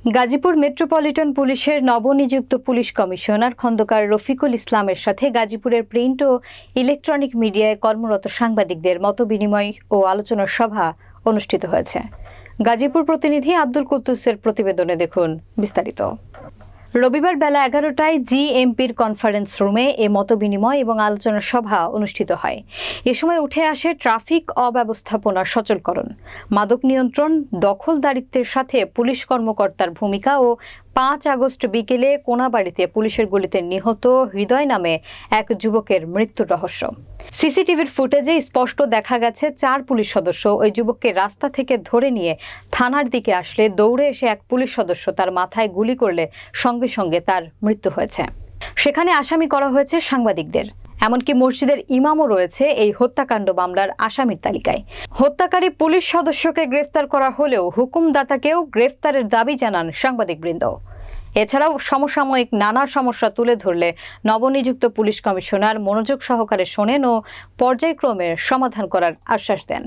Gazipur metropolitan পুলিশের নবনিযুক্ত police commissioner Khandakar Rafiqul ইসলামের সাথে গাজীপুরের প্রিন্ট ও ইলেকট্রনিক মিডিয়ায় কর্মরত সাংবাদিকদের মতবিনিময় ও আলোচনা সভা অনুষ্ঠিত হয়েছে। গাজীপুর প্রতিনিধি আব্দুল কুদ্দুসের প্রতিবেদনে দেখুন বিস্তারিত। রবিবার বেলা 11টায় জিএমপির কনফারেন্স রুমে এ মতবিনিময় এবং আলোচনা সভা অনুষ্ঠিত হয়। এ সময় উঠে আসে ট্রাফিক অব্যবস্থাপনার সচলকরণ, মাদক নিয়ন্ত্রণ, দখলদারিত্বের সাথে পুলিশ কর্মকর্তার ভূমিকা ও 5 আগস্ট বিকেলে কোনাবাড়িতে পুলিশের গুলিতে নিহত হৃদয় নামে এক যুবকের মৃত্যুর রহস্য। সিসিটিভির ফুটেজে স্পষ্ট দেখা গেছে 4 পুলিশ সদস্য ওই যুবককে রাস্তা থেকে ধরে নিয়ে থানার দিকে আসলে দৌড়ে এসে এক পুলিশ সদস্য তার মাথায় গুলি করলে সঙ্গে সঙ্গে তার মৃত্যু হয়েছে। সেখানে আসামি করা হয়েছে সাংবাদিকদের, এমনকি মসজিদের ইমামও রয়েছে এই হত্যাকাণ্ড মামলার আসামির তালিকায়। হত্যাকারী পুলিশ সদস্যকে গ্রেফতার করা হলেও হুকুমদাতাকেও গ্রেফতারের দাবি জানান সাংবাদিকবৃন্দ। এছাড়াও সমসাময়িক নানা সমস্যা তুলে ধরলে নবনিযুক্ত পুলিশ কমিশনার মনোযোগ সহকারে শোনেন ও পর্যায়ক্রমে সমাধান করার আশ্বাস দেন।